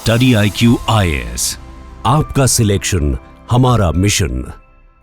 Study IQ IAS, आपका selection हमारा mission.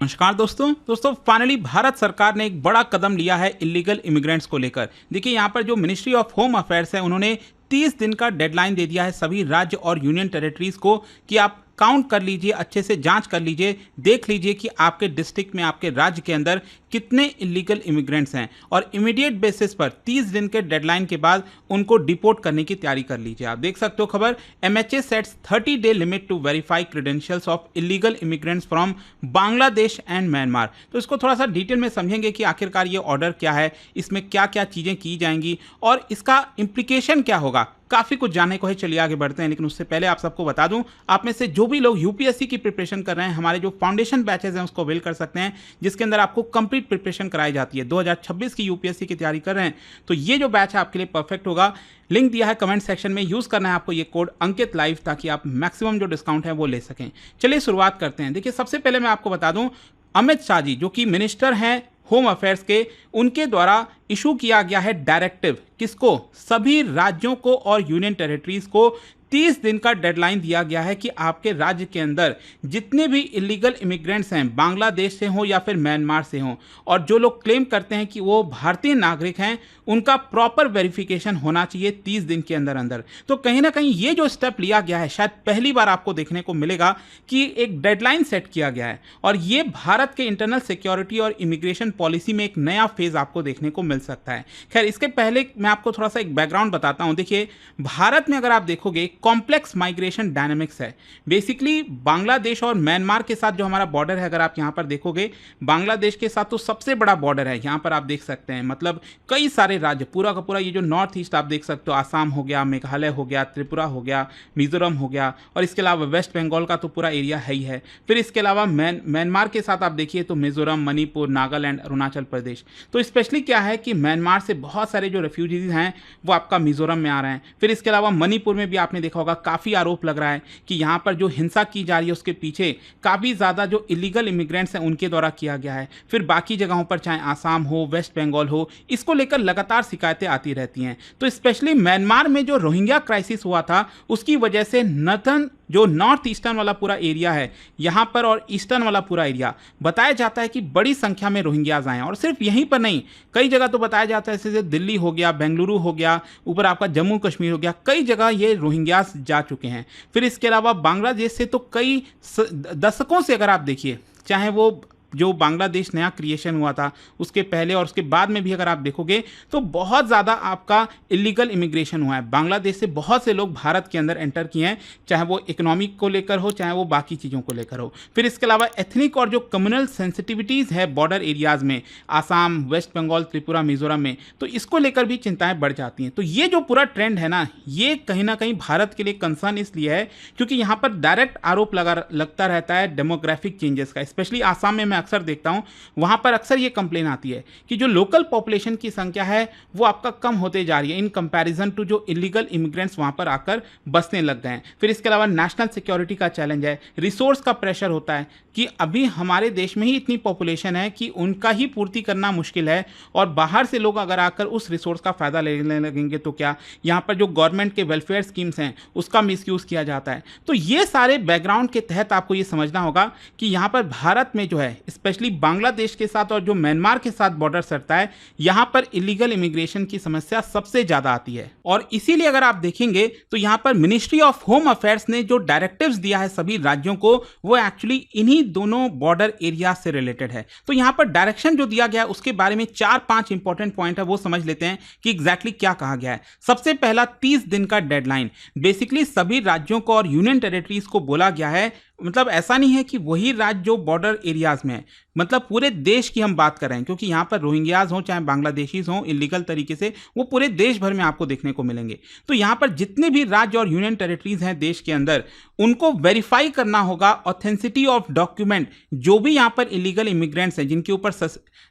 नमस्कार दोस्तों फाइनली भारत सरकार ने एक बड़ा कदम लिया है इलीगल इमिग्रेंट्स को लेकर। देखिए यहाँ पर जो मिनिस्ट्री ऑफ होम अफेयर्स है उन्होंने 30 दिन का डेडलाइन दे दिया है सभी राज्य और यूनियन टेरिटरीज को कि आप काउंट कर लीजिए, अच्छे से जांच कर लीजिए, देख लीजिए कि आपके डिस्ट्रिक्ट में, आपके राज्य के अंदर कितने इलीगल इमिग्रेंट्स हैं और इमीडिएट बेसिस पर 30 दिन के डेडलाइन के बाद उनको डिपोर्ट करने की तैयारी कर लीजिए। आप देख सकते हो खबर, MHA sets 30 day limit to verify credentials of illegal immigrants from Bangladesh and Myanmar. तो इसको थोड़ा सा डिटेल में समझेंगे कि आखिरकार ये ऑर्डर क्या है, इसमें क्या क्या चीज़ें की जाएंगी और इसका इम्प्लीकेशन क्या होगा। काफ़ी कुछ जानने को है, चलिए आगे बढ़ते हैं। लेकिन उससे पहले आप सबको बता दूं, आप में से जो भी लोग यूपीएससी की प्रिपरेशन कर रहे हैं, हमारे जो फाउंडेशन बैचेज हैं उसको अवेल कर सकते हैं, जिसके अंदर आपको कंप्लीट प्रिपरेशन कराई जाती है। 2026 की यूपीएससी की तैयारी कर रहे हैं तो ये जो बैच है आपके लिए परफेक्ट होगा। लिंक दिया है कमेंट सेक्शन में, यूज़ करना है आपको ये कोड अंकित लाइव, ताकि आप मैक्सिमम जो डिस्काउंट है वो ले सकें। चलिए शुरुआत करते हैं। देखिए सबसे पहले मैं आपको बता दूं, अमित शाह जी जो कि मिनिस्टर हैं होम अफेयर्स के, उनके द्वारा इशू किया गया है डायरेक्टिव। किसको? सभी राज्यों को और यूनियन टेरिटरीज को 30 दिन का डेडलाइन दिया गया है कि आपके राज्य के अंदर जितने भी इलीगल इमिग्रेंट्स हैं, बांग्लादेश से हों या फिर म्यांमार से हों, और जो लोग क्लेम करते हैं कि वो भारतीय नागरिक हैं, उनका प्रॉपर वेरिफिकेशन होना चाहिए 30 दिन के अंदर अंदर। तो कहीं ना कहीं ये जो स्टेप लिया गया है, शायद पहली बार आपको देखने को मिलेगा कि एक डेडलाइन सेट किया गया है और ये भारत के इंटरनल सिक्योरिटी और इमिग्रेशन पॉलिसी में एक नया फेज आपको देखने को मिल सकता है। खैर इसके पहले मैं आपको थोड़ा सा एक बैकग्राउंड बताता हूँ। देखिए भारत में अगर आप देखोगे कॉम्प्लेक्स माइग्रेशन डायनामिक्स है। बेसिकली बांग्लादेश और म्यांमार के साथ जो हमारा बॉर्डर है, अगर आप यहाँ पर देखोगे बांग्लादेश के साथ तो सबसे बड़ा बॉर्डर है। यहाँ पर आप देख सकते हैं, मतलब कई सारे राज्य, पूरा का पूरा ये जो नॉर्थ ईस्ट आप देख सकते हो, आसाम हो गया, मेघालय हो गया, त्रिपुरा हो गया, मिजोरम हो गया, और इसके अलावा वेस्ट बंगाल का तो पूरा एरिया है ही है। फिर इसके अलावा म्यांमार के साथ आप देखिए तो मिजोरम, मणिपुर, नागालैंड, अरुणाचल प्रदेश। तो स्पेशली क्या है कि म्यांमार से बहुत सारे जो रेफ्यूजीज हैं वो आपका मिजोरम में आ रहे हैं। फिर इसके अलावा मणिपुर में भी आपने देखा होगा, काफ़ी आरोप लग रहा है कि यहाँ पर जो हिंसा की जा रही है उसके पीछे काफ़ी ज़्यादा जो इलीगल इमिग्रेंट्स हैं उनके द्वारा किया गया है। फिर बाकी जगहों पर चाहे आसाम हो, वेस्ट बंगाल हो, इसको लेकर लगातार शिकायतें आती रहती हैं। तो स्पेशली म्यांमार में जो रोहिंग्या क्राइसिस हुआ था उसकी वजह से नॉर्थ ईस्टर्न वाला पूरा एरिया है यहाँ पर, और ईस्टर्न वाला पूरा एरिया बताया जाता है कि बड़ी संख्या में रोहिंग्याज आए हैं। और सिर्फ यहीं पर नहीं, कई जगह तो बताया जाता है, जैसे दिल्ली हो गया, बेंगलुरु हो गया, ऊपर आपका जम्मू कश्मीर हो गया, कई जगह ये रोहिंग्याज जा चुके हैं। फिर इसके अलावा बांग्लादेश से तो कई दशकों से अगर आप देखिए, चाहे वो जो बांग्लादेश नया क्रिएशन हुआ था उसके पहले और उसके बाद में भी अगर आप देखोगे तो बहुत ज़्यादा आपका इलीगल इमिग्रेशन हुआ है। बांग्लादेश से बहुत से लोग भारत के अंदर एंटर किए हैं, चाहे वो इकोनॉमिक को लेकर हो, चाहे वो बाकी चीज़ों को लेकर हो। फिर इसके अलावा एथनिक और जो कम्युनल सेंसिटिविटीज़ है बॉर्डर एरियाज़ में, आसाम, वेस्ट बंगाल, त्रिपुरा, मिजोरम में, तो इसको लेकर भी चिंताएं बढ़ जाती हैं। तो ये जो पूरा ट्रेंड है ना, ये कहीं ना कहीं भारत के लिए कंसर्न इसलिए है क्योंकि यहाँ पर डायरेक्ट आरोप लगता रहता है डेमोग्राफिक चेंजेस का। स्पेशली आसाम में अक्सर देखता हूं, वहां पर अक्सर ये कंप्लेन आती है कि जो लोकल पॉपुलेशन की संख्या है वो आपका कम होते जा रही है इन कंपैरिजन टू जो इलीगल इमिग्रेंट्स वहां पर आकर बसने लग गए हैं। फिर इसके अलावा नेशनल सिक्योरिटी का चैलेंज है, रिसोर्स का प्रेशर होता है कि अभी हमारे देश में ही इतनी पॉपुलेशन है कि उनका ही पूर्ति करना मुश्किल है, और बाहर से लोग अगर आकर उस रिसोर्स का फायदा लेने लगेंगे तो क्या, यहाँ पर जो गवर्नमेंट के वेलफेयर स्कीम्स हैं उसका मिसयूज किया जाता है। तो ये सारे बैकग्राउंड के तहत आपको ये समझना होगा कि यहाँ पर भारत में जो है स्पेशली बांग्लादेश के साथ और जो म्यांमार के साथ बॉर्डर सटता है, यहां पर इलीगल इमिग्रेशन की समस्या सबसे ज्यादा आती है। और इसीलिए अगर आप देखेंगे तो यहां पर मिनिस्ट्री ऑफ होम अफेयर्स ने जो डायरेक्टिव्स दिया है सभी राज्यों को, वो एक्चुअली इन्हीं दोनों बॉर्डर एरिया से रिलेटेड है। तो यहां पर डायरेक्शन जो दिया गया है उसके बारे में 4-5 इंपॉर्टेंट पॉइंट है, वो समझ लेते हैं कि एग्जैक्टली क्या कहा गया है। सबसे पहला, 30 दिन का डेडलाइन। बेसिकली सभी राज्यों को और यूनियन टेरिटरीज को बोला गया है, मतलब ऐसा नहीं है कि वही राज्य जो बॉर्डर एरियाज में है, मतलब पूरे देश की हम बात कर रहे हैं, क्योंकि यहाँ पर रोहिंग्याज हों चाहे बांग्लादेशीज हों इलीगल तरीके से, वो पूरे देश भर में आपको देखने को मिलेंगे। तो यहाँ पर जितने भी राज्य और यूनियन टेरिटरीज हैं देश के अंदर, उनको वेरीफाई करना होगा ऑथेंसिटी ऑफ डॉक्यूमेंट। जो भी यहाँ पर इलीगल इमिग्रेंट्स हैं जिनके ऊपर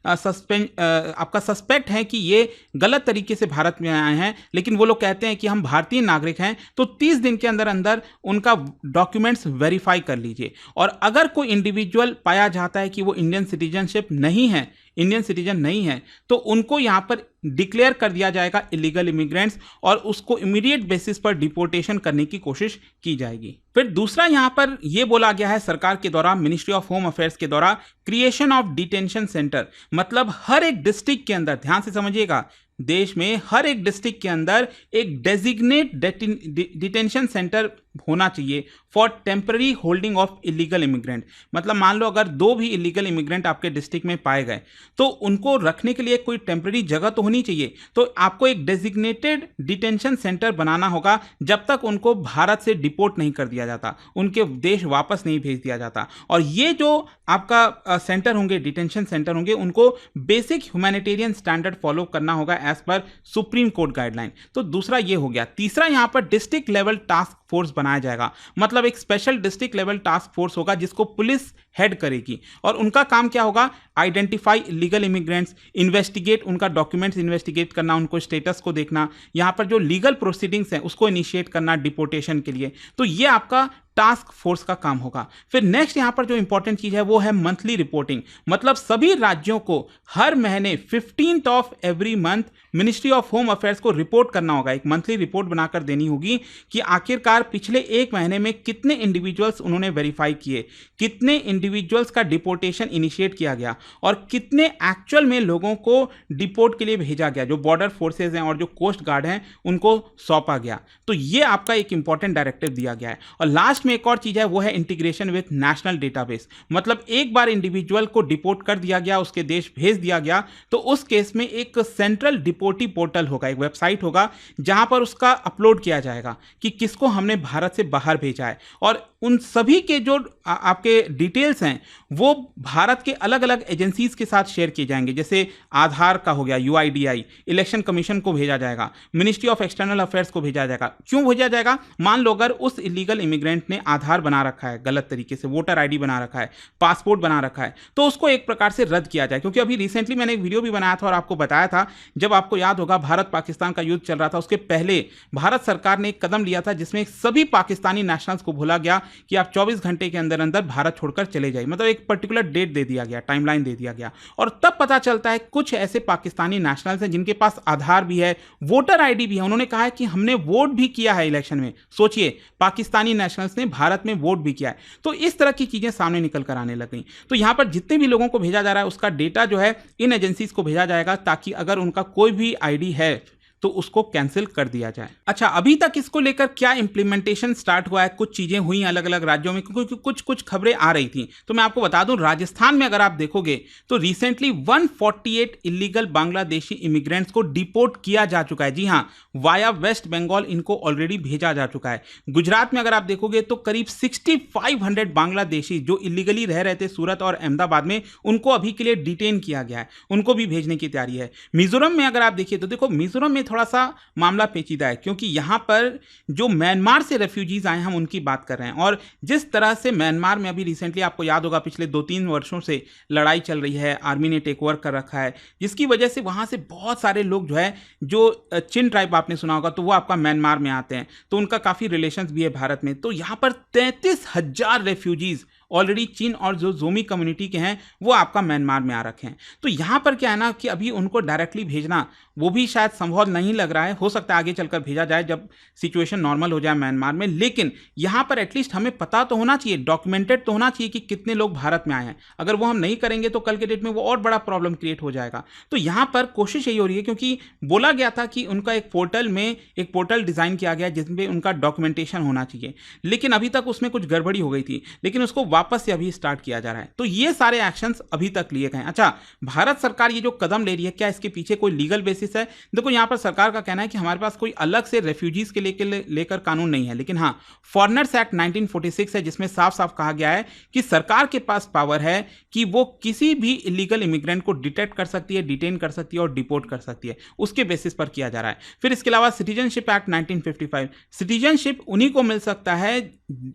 आपका सस्पेक्ट है कि ये गलत तरीके से भारत में आए हैं, लेकिन वो लोग कहते हैं कि हम भारतीय नागरिक हैं, तो 30 दिन के अंदर अंदर उनका डॉक्यूमेंट्स वेरीफाई कर लीजिए। और अगर कोई इंडिविजुअल पाया जाता है कि वो इंडियन इंडियन सिटीजनशिप नहीं है, इंडियन सिटीजन नहीं है, तो उनको यहाँ पर डिक्लेयर कर दिया जाएगा इलीगल इमिग्रेंट्स और उसको इमीडिएट बेसिस पर डिपोर्टेशन करने की कोशिश की जाएगी। फिर दूसरा यहाँ पर यह बोला गया है सरकार के द्वारा, मिनिस्ट्री ऑफ होम अफेयर्स के द्वारा, क्रिएशन ऑफ डिटेंशन सेंटर। मतलब हर एक डिस्ट्रिक्ट के अंदर, ध्यान से समझिएगा, देश में हर एक डिस्ट्रिक्ट के अंदर एक डेजिग्नेट डिटेंशन सेंटर होना चाहिए for temporary holding of illegal immigrant. मतलब मान लो अगर 2 भी इलीगल इमिग्रेंट आपके डिस्ट्रिक्ट में पाए गए तो उनको रखने के लिए कोई टेम्पररी जगह तो होनी चाहिए, तो आपको एक डेजिग्नेटेड डिटेंशन सेंटर बनाना होगा जब तक उनको भारत से डिपोर्ट नहीं कर दिया जाता, उनके देश वापस नहीं भेज दिया जाता। और ये जो आपका सेंटर होंगे, डिटेंशन सेंटर होंगे, उनको बेसिक ह्यूमैनिटेरियन स्टैंडर्ड फॉलो करना होगा as per supreme court guideline. तो दूसरा ये हो गया। तीसरा यहां पर डिस्ट्रिक्ट लेवल टास्क फोर्स बनाया जाएगा। मतलब एक special district level task force होगा जिसको पुलिस हेड करेगी और उनका काम क्या होगा, आइडेंटिफाई इलीगल इमिग्रेंट्स, इन्वेस्टिगेट, उनका डॉक्यूमेंट्स इन्वेस्टिगेट करना, उनको स्टेटस को देखना, यहां पर जो लीगल प्रोसीडिंग्स हैं उसको इनिशिएट करना डिपोर्टेशन के लिए। तो ये आपका टास्क फोर्स का काम होगा। फिर नेक्स्ट यहां पर जो इंपॉर्टेंट चीज है वो है मंथली रिपोर्टिंग। मतलब सभी राज्यों को हर महीने 15th of every month ministry of home affairs को रिपोर्ट करना होगा, एक मंथली रिपोर्ट बनाकर देनी होगी कि आखिरकार पिछले 1 महीने में कितने इंडिविजुअल्स उन्होंने वेरीफाई किए, कितने इंडिविजुअल्स का डिपोर्टेशन इनिशिएट किया गया और कितने एक्चुअल में लोगों को डिपोर्ट के लिए भेजा गया, जो बॉर्डर फोर्सेज हैं और जो कोस्ट गार्ड हैं उनको सौंपा गया। तो ये आपका एक इंपॉर्टेंट डायरेक्टिव दिया गया है। और लास्ट में एक और चीज है वो है इंटीग्रेशन विद नेशनल डेटाबेस। मतलब एक बार इंडिविजुअल को डिपोर्ट कर दिया गया, उसके देश भेज दिया गया, तो उस केस में एक सेंट्रल डिपोर्टी पोर्टल होगा, एक वेबसाइट होगा जहां पर उसका अपलोड किया जाएगा कि किसको हमने भारत से बाहर भेजा है और उन सभी के जो आपके डिटेल्स हैं वो भारत के अलग अलग एजेंसीज के साथ शेयर किए जाएंगे। जैसे आधार का हो गया, UIDAI, इलेक्शन कमीशन को भेजा जाएगा, मिनिस्ट्री ऑफ एक्सटर्नल अफेयर्स को भेजा जाएगा। क्यों भेजा जाएगा? मान लो अगर उस इलीगल इमिग्रेंट ने आधार बना रखा है गलत तरीके से, वोटर ID बना रखा है, पासपोर्ट बना रखा है, तो उसको एक प्रकार से रद्द किया जाए। क्योंकि अभी रिसेंटली मैंने एक वीडियो भी बनाया था और आपको बताया था, जब आपको याद होगा भारत पाकिस्तान का युद्ध चल रहा था, उसके पहले भारत सरकार ने एक कदम लिया था जिसमें सभी पाकिस्तानी नेशनल्स को बोला गया कि आप 24 घंटे के अंदर अंदर भारत छोड़कर चले जाइए। मतलब एक पर्टिकुलर डेट दे दिया गया, टाइमलाइन दे दिया गया। और तब पता चलता है कुछ ऐसे पाकिस्तानी नेशनल्स हैं जिनके पास आधार भी है, वोटर ID भी है, उन्होंने कहा है कि हमने वोट भी किया है इलेक्शन में। सोचिए, पाकिस्तानी नेशनल्स ने भारत में वोट भी किया है। तो इस तरह की चीजें सामने निकल कर आने लग गई। तो यहां पर जितने भी लोगों को भेजा जा रहा है उसका डेटा जो है इन एजेंसीज को भेजा जाएगा, ताकि अगर उनका कोई भी ID है तो उसको कैंसिल कर दिया जाए। अच्छा, अभी तक इसको लेकर क्या इंप्लीमेंटेशन स्टार्ट हुआ है, कुछ चीजें हुई अलग अलग राज्यों में, क्योंकि कुछ खबरें आ रही थी। तो मैं आपको बता दूं, राजस्थान में अगर आप देखोगे तो रिसेंटली 148 इलीगल बांग्लादेशी इमिग्रेंट्स को डिपोर्ट किया जा चुका है। जी हां, वाया वेस्ट बंगाल इनको ऑलरेडी भेजा जा चुका है। गुजरात में अगर आप देखोगे तो करीब 6500 बांग्लादेशी जो इलीगली रह रहे थे सूरत और अहमदाबाद में, उनको अभी के लिए डिटेन किया गया है, उनको भी भेजने की तैयारी है। मिजोरम में अगर आप देखिए तो देखो, मिजोरम में थोड़ा सा मामला पेचीदा है, क्योंकि यहां पर जो म्यांमार से रेफ्यूजीज आए हम उनकी बात कर रहे हैं। और जिस तरह से म्यांमार में अभी रिसेंटली आपको याद होगा पिछले 2-3 वर्षों से लड़ाई चल रही है, आर्मी ने टेक ओवर कर रखा है, जिसकी वजह से वहां से बहुत सारे लोग जो है, जो चिन ट्राइब आपने सुना होगा, तो वो आपका म्यांमार में आते हैं, तो उनका काफी रिलेशंस भी है भारत में। तो यहां पर 33,000 रेफ्यूजीज ऑलरेडी चीन और जो जोमी कम्युनिटी के हैं वो आपका म्यांमार में आ रखे हैं। तो यहां पर क्या है ना कि अभी उनको डायरेक्टली भेजना वो भी शायद संभव नहीं लग रहा है। हो सकता है आगे चलकर भेजा जाए जब सिचुएशन नॉर्मल हो जाए म्यांमार में, लेकिन यहां पर एटलीस्ट हमें पता तो होना चाहिए, डॉक्यूमेंटेड तो होना चाहिए कि कितने लोग भारत में आए हैं। अगर वो हम नहीं करेंगे तो कल के डेट में वो और बड़ा प्रॉब्लम क्रिएट हो जाएगा। तो यहां पर कोशिश यही हो रही है, क्योंकि बोला गया था कि उनका एक पोर्टल डिजाइन किया गया जिसमें उनका डॉक्यूमेंटेशन होना चाहिए, लेकिन अभी तक उसमें कुछ गड़बड़ी हो गई थी, लेकिन उसको वापस से अभी स्टार्ट किया जा रहा है। तो ये सारे एक्शंस अभी तक लिए गए हैं। अच्छा, भारत सरकार ये जो कदम ले रही है, क्या इसके पीछे कोई लीगल बेसिस है? देखो, यहां पर सरकार का कहना है कि हमारे पास कोई अलग से रेफ्यूजीज के लेकर कानून नहीं है, लेकिन हां, फॉरेनर्स एक्ट 1946 है जिसमें साफ साफ कहा गया है कि सरकार के पास पावर है कि वो किसी भी इलीगल इमिग्रेंट को डिटेक्ट कर सकती है, डिटेन कर सकती है और डिपोर्ट कर सकती है। उसके बेसिस पर किया जा रहा है। फिर इसके अलावा सिटीजनशिप एक्ट 1955, सिटीजनशिप उन्हीं को मिल सकता है,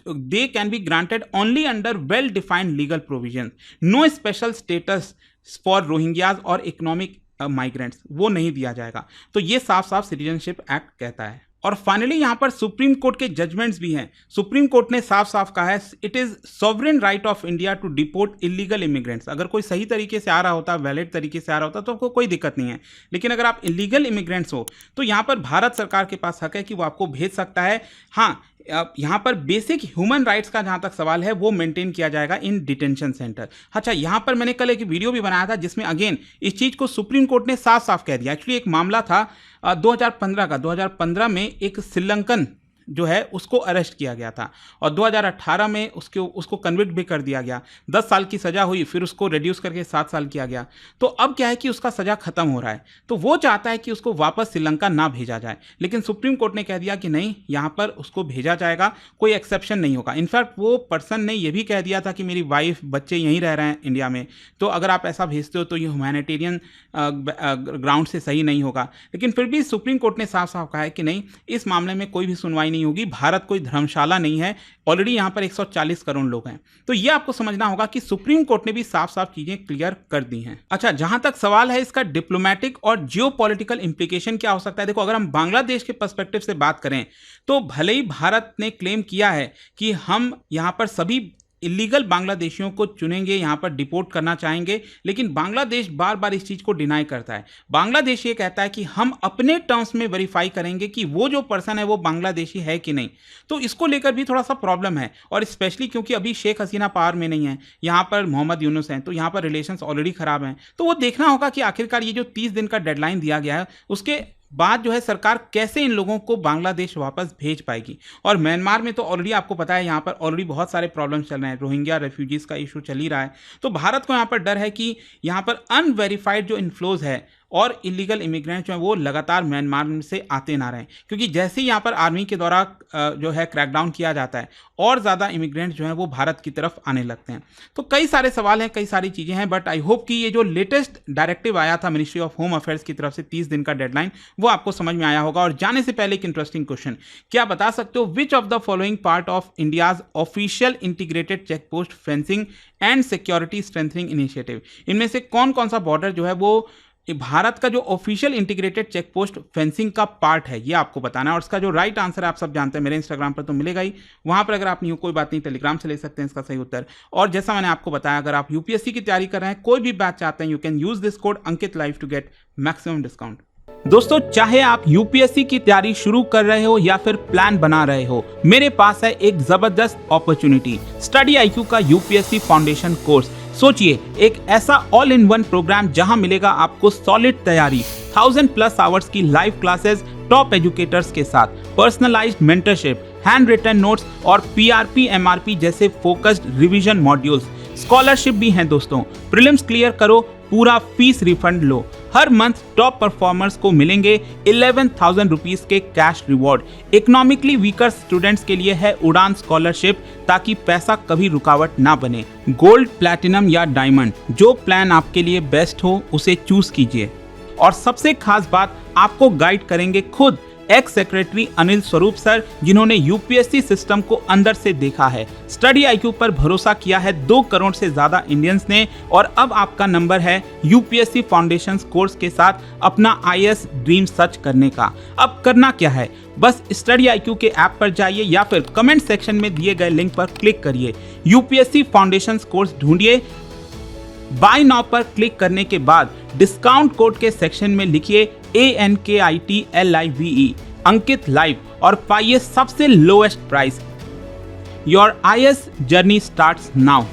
they can be granted only under well defined legal provision, no special status for Rohingyas और इकोनॉमिक माइग्रेंट्स, वो नहीं दिया जाएगा। तो ये साफ साफ सिटीजनशिप एक्ट कहता है। और फाइनली यहाँ पर सुप्रीम कोर्ट के जजमेंट्स भी हैं। सुप्रीम कोर्ट ने साफ साफ कहा है it is sovereign right of India to deport illegal immigrants. अगर कोई सही तरीके से आ रहा होता, वैलिड तरीके से आ रहा होता तो आपको कोई दिक्कत नहीं है, लेकिन अगर आप इलीगल इमिग्रेंट्स हो तो यहाँ पर भारत सरकार के पास हक है कि वो आपको भेज सकता है। हाँ, यहाँ पर बेसिक ह्यूमन राइट्स का जहाँ तक सवाल है वो मेंटेन किया जाएगा इन डिटेंशन सेंटर। अच्छा, यहाँ पर मैंने कल एक वीडियो भी बनाया था जिसमें अगेन इस चीज़ को सुप्रीम कोर्ट ने साफ साफ कह दिया। एक्चुअली एक मामला था 2015 में एक श्रीलंकन जो है उसको अरेस्ट किया गया था और 2018 में उसको कन्विक्ट भी कर दिया गया। 10 साल की सज़ा हुई, फिर उसको रिड्यूस करके 7 साल किया गया। तो अब क्या है कि उसका सज़ा खत्म हो रहा है, तो वो चाहता है कि उसको वापस श्रीलंका ना भेजा जाए, लेकिन सुप्रीम कोर्ट ने कह दिया कि नहीं, यहाँ पर उसको भेजा जाएगा, कोई एक्सेप्शन नहीं होगा। इनफैक्ट वो पर्सन ने ये भी कह दिया था कि मेरी वाइफ बच्चे यहीं रह रहे हैं इंडिया में, तो अगर आप ऐसा भेजते हो तो ये ह्यूमैनिटेरियन ग्राउंड से सही नहीं होगा। लेकिन फिर भी सुप्रीम कोर्ट ने साफ साफ कहा है कि नहीं, इस मामले में कोई भी सुनवाई नहीं होगी। भारत कोई धर्मशाला नहीं है, ऑलरेडी यहां पर 140 करोड़ लोग हैं। तो यह आपको समझना होगा कि सुप्रीम कोर्ट ने भी साफ साफ चीजें क्लियर कर दी हैं। अच्छा, जहां तक सवाल है इसका डिप्लोमेटिक और जियोपॉलिटिकल इंप्लीकेशन क्या हो सकता है, देखो अगर हम बांग्लादेश के पर्सपेक्टिव से बात करें तो भले ही भारत ने क्लेम किया है कि हम यहां पर सभी इलीगल बांग्लादेशियों को चुनेंगे, यहाँ पर डिपोर्ट करना चाहेंगे, लेकिन बांग्लादेश बार बार इस चीज़ को डिनाई करता है। बांग्लादेश ये कहता है कि हम अपने टर्म्स में वेरीफाई करेंगे कि वो जो पर्सन है वो बांग्लादेशी है कि नहीं। तो इसको लेकर भी थोड़ा सा प्रॉब्लम है, और स्पेशली क्योंकि अभी शेख हसीना पावर में नहीं है, यहाँ पर मोहम्मद यूनुस हैं, तो यहाँ पर रिलेशंस ऑलरेडी ख़राब हैं। तो वो देखना होगा कि आखिरकार ये जो 30 दिन का डेडलाइन दिया गया है उसके बाद जो है सरकार कैसे इन लोगों को बांग्लादेश वापस भेज पाएगी। और म्यांमार में तो ऑलरेडी आपको पता है यहाँ पर ऑलरेडी बहुत सारे प्रॉब्लम्स चल रहे हैं, रोहिंग्या रेफ्यूजीज़ का इशू चल ही रहा है। तो भारत को यहाँ पर डर है कि यहाँ पर अनवेरीफाइड जो इनफ्लोज है और इलीगल इमिग्रेंट्स जो है वो लगातार म्यांमार से आते ना रहें, क्योंकि जैसे ही यहाँ पर आर्मी के द्वारा जो है क्रैकडाउन किया जाता है और ज़्यादा इमिग्रेंट्स जो हैं वो भारत की तरफ आने लगते हैं। तो कई सारे सवाल हैं, कई सारी चीज़ें हैं, बट आई होप कि ये जो लेटेस्ट डायरेक्टिव आया था मिनिस्ट्री ऑफ होम अफेयर्स की तरफ से 30 दिन का डेडलाइन, वो आपको समझ में आया होगा। और जाने से पहले एक इंटरेस्टिंग क्वेश्चन, क्या बता सकते हो which of the following part of India's official integrated check post fencing and security strengthening initiative, इनमें से कौन कौन सा बॉर्डर जो है वो भारत का जो official integrated check post fencing का पार्ट है, ये आपको बताना है। और इसका जो राइट आंसर है आप सब जानते हैं, मेरे इंस्टाग्राम पर तो मिलेगा ही, वहां पर अगर आप नहीं हो कोई बात नहीं, टेलीग्राम से ले सकते हैं इसका सही उत्तर। और जैसा मैंने आपको बताया, अगर आप यूपीएससी की तैयारी कर रहे हैं, कोई भी बैच चाहते हैं, you can use this code Ankit live to get maximum discount. दोस्तों, चाहे आप यूपीएससी की तैयारी शुरू कर रहे हो या फिर प्लान बना रहे हो, मेरे पास है एक जबरदस्त अपॉर्चुनिटी, स्टडी आईक्यू का यूपीएससी फाउंडेशन कोर्स। सोचिए, एक ऐसा ऑल इन वन प्रोग्राम जहां मिलेगा आपको सॉलिड तैयारी, 1000+ आवर्स की लाइव क्लासेस टॉप एजुकेटर्स के साथ, personalised mentorship, hand written notes और पीआरपी एमआरपी जैसे फोकस्ड रिवीजन मॉड्यूल्स। स्कॉलरशिप भी हैं दोस्तों, प्रीलिम्स क्लियर करो, पूरा फीस रिफंड लो। हर मंथ टॉप परफॉर्मर्स को मिलेंगे 11,000 रुपीज के cash reward. Economically weaker students के लिए है उड़ान स्कॉलरशिप, ताकि पैसा कभी रुकावट ना बने। गोल्ड, प्लैटिनम या डायमंड, जो प्लान आपके लिए बेस्ट हो उसे चूज कीजिए। और सबसे खास बात, आपको गाइड करेंगे खुद x secretary Anil Swarup sir, जिन्होंने यूपीएससी सिस्टम को अंदर से देखा है। स्टडी आईक्यू पर भरोसा किया है 2 करोड़ से ज्यादा इंडियंस ने, और अब आपका नंबर है यूपीएससी फाउंडेशन कोर्स के साथ अपना आईएएस ड्रीम सच करने का। अब करना क्या है, बस स्टडी आईक्यू के ऐप पर जाइए या फिर कमेंट सेक्शन में दिए गए लिंक पर क्लिक करिए, यूपीएससी फाउंडेशन कोर्स ढूंढिए। बाय नाउ पर क्लिक करने के बाद डिस्काउंट कोड के सेक्शन में लिखिए ANKITLIVE अंकित लाइव और पाइए सबसे lowest price. Your IAS journey starts now.